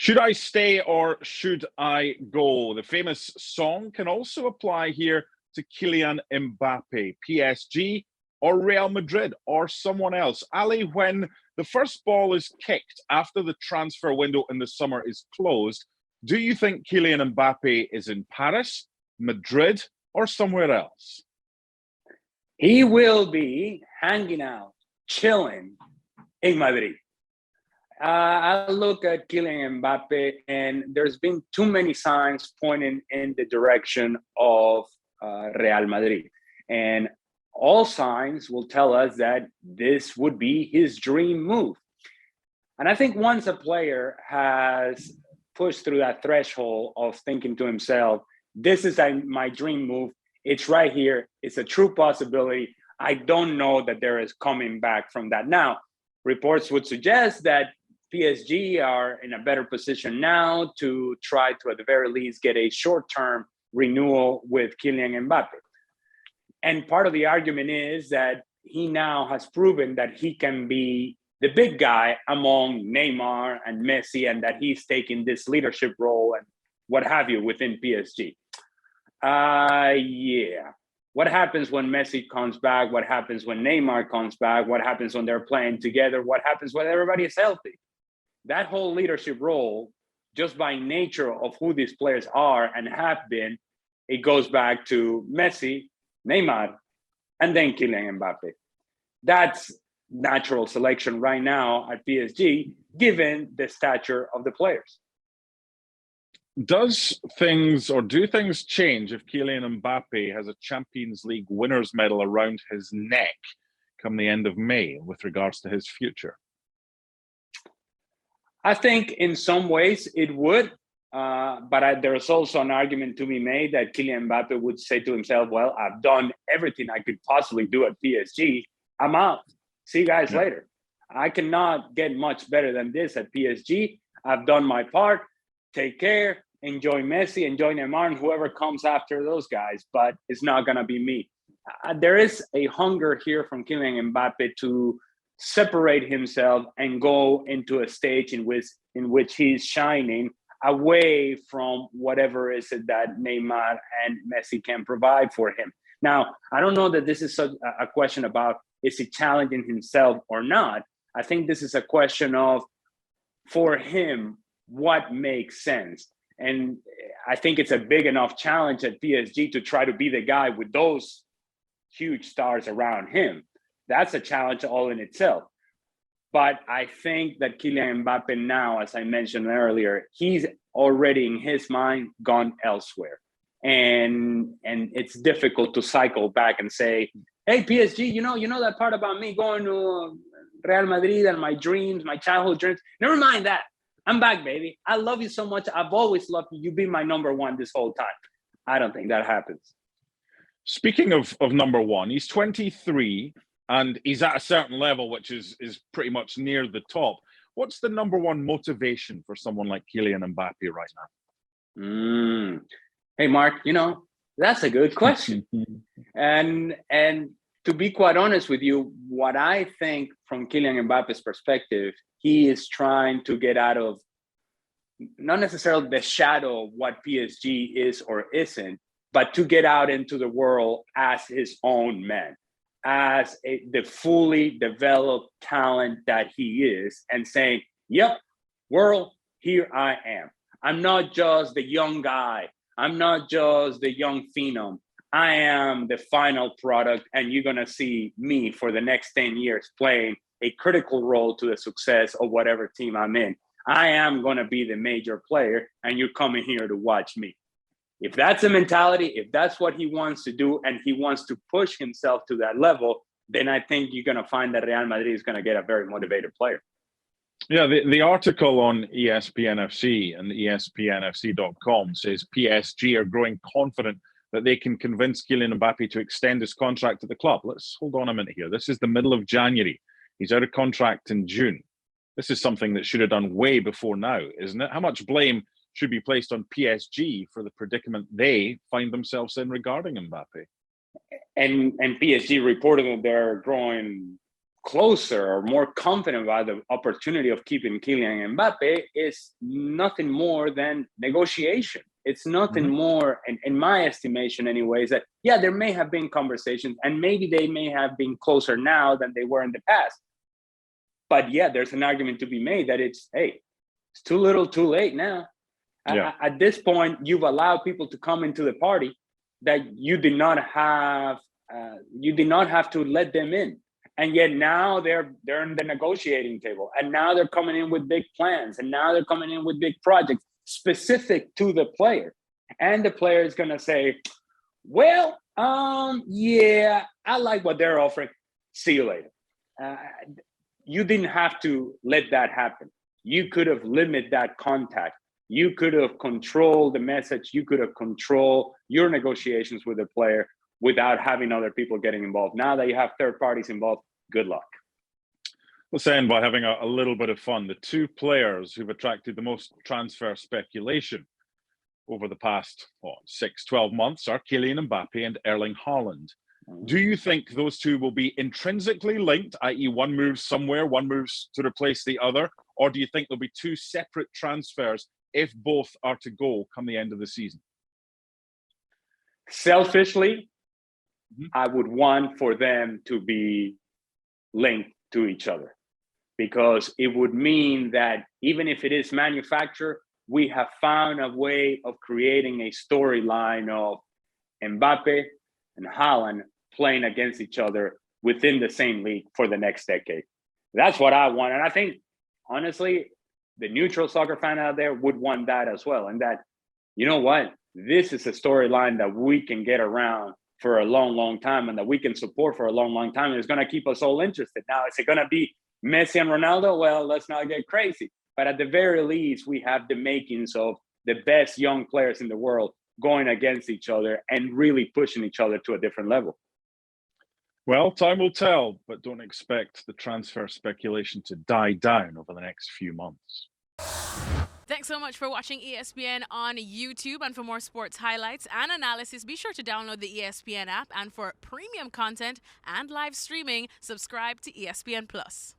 Should I stay or should I go? The famous song can also apply here to Kylian Mbappe, PSG or Real Madrid or someone else. Ali, when the first ball is kicked after the transfer window in the summer is closed, do you think Kylian Mbappe is in Paris, Madrid or somewhere else? He will be hanging out, chilling in Madrid. I look at Kylian Mbappe, and there's been too many signs pointing in the direction of Real Madrid. And all signs will tell us that this would be his dream move. And I think once a player has pushed through that threshold of thinking to himself, this is my dream move, it's right here, it's a true possibility, I don't know that there is coming back from that. Now, reports would suggest that PSG are in a better position now to try to, at the very least, get a short-term renewal with Kylian Mbappe. And part of the argument is that he now has proven that he can be the big guy among Neymar and Messi, and that he's taking this leadership role and what have you within PSG. Yeah. What happens when Messi comes back? What happens when Neymar comes back? What happens when they're playing together? What happens when everybody is healthy? That whole leadership role, just by nature of who these players are and have been, it goes back to Messi, Neymar, and then Kylian Mbappe. That's natural selection right now at PSG, given the stature of the players. Do things change if Kylian Mbappe has a Champions League winners medal around his neck come the end of May with regards to his future? I think in some ways it would, but there's also an argument to be made that Kylian Mbappe would say to himself, well, I've done everything I could possibly do at PSG. I'm out. See you guys later. I cannot get much better than this at PSG. I've done my part. Take care. Enjoy Messi, enjoy Neymar, and whoever comes after those guys, but it's not going to be me. There is a hunger here from Kylian Mbappe to separate himself and go into a stage in which he's shining away from whatever is it that Neymar and Messi can provide for him. Now, I don't know that this is a question about is he challenging himself or not. I think this is a question of, for him, what makes sense. And I think it's a big enough challenge at PSG to try to be the guy with those huge stars around him. That's a challenge all in itself. But I think that Kylian Mbappe now, as I mentioned earlier, he's already in his mind gone elsewhere. And it's difficult to cycle back and say, hey, PSG, you know that part about me going to Real Madrid and my dreams, my childhood dreams? Never mind that. I'm back, baby. I love you so much. I've always loved you. You've been my number one this whole time. I don't think that happens. Speaking of number one, he's 23 and he's at a certain level, which is pretty much near the top. What's the number one motivation for someone like Kylian Mbappe right now? Hey, Mark, that's a good question. and to be quite honest with you, what I think from Kylian Mbappe's perspective, he is trying to get out of not necessarily the shadow of what PSG is or isn't, but to get out into the world as his own man, as the fully developed talent that he is, and saying, yep, world, here I am. I'm not just the young guy. I'm not just the young phenom. I am the final product, and you're going to see me for the next 10 years playing a critical role to the success of whatever team I'm in. I am going to be the major player, and you're coming here to watch me. If that's the mentality, if that's what he wants to do, and he wants to push himself to that level, then I think you're going to find that Real Madrid is going to get a very motivated player. Yeah, the article on ESPN FC and ESPNFC.com says PSG are growing confident that they can convince Kylian Mbappe to extend his contract at the club. Let's hold on a minute here. This is the middle of January. He's out of contract in June. This is something that should have done way before now, isn't it? How much blame should be placed on PSG for the predicament they find themselves in regarding Mbappe? And PSG reported that they're growing closer or more confident about the opportunity of keeping Kylian Mbappe is nothing more than negotiation. It's nothing more, in my estimation anyways, that, yeah, there may have been conversations and maybe they may have been closer now than they were in the past. But yeah, there's an argument to be made that it's too little, too late now. Yeah. At this point, you've allowed people to come into the party that you did not have to let them in. And yet now they're in the negotiating table, and now they're coming in with big plans, and now they're coming in with big projects specific to the player. And the player is going to say, well, yeah, I like what they're offering. See you later. You didn't have to let that happen. You could have limited that contact. You could have controlled the message. You could have controlled your negotiations with the player without having other people getting involved. Now that you have third parties involved, good luck. Let's end by having a little bit of fun. The two players who've attracted the most transfer speculation over the past 6-12 months are Kylian Mbappe and Erling Haaland. Do you think those two will be intrinsically linked, i.e. one moves somewhere, one moves to replace the other? Or do you think there'll be two separate transfers if both are to go come the end of the season? Selfishly, I would want for them to be linked to each other, because it would mean that even if it is manufactured, we have found a way of creating a storyline of Mbappe and Haaland playing against each other within the same league for the next decade. That's what I want. And I think, honestly, the neutral soccer fan out there would want that as well. And that, you know what? This is a storyline that we can get around for a long, long time, and that we can support for a long, long time. And it's going to keep us all interested. Now, is it going to be Messi and Ronaldo? Well, let's not get crazy. But at the very least, we have the makings of the best young players in the world going against each other and really pushing each other to a different level. Well, time will tell, but don't expect the transfer speculation to die down over the next few months. Thanks so much for watching ESPN on YouTube. And for more sports highlights and analysis, be sure to download the ESPN app. And for premium content and live streaming, subscribe to ESPN Plus.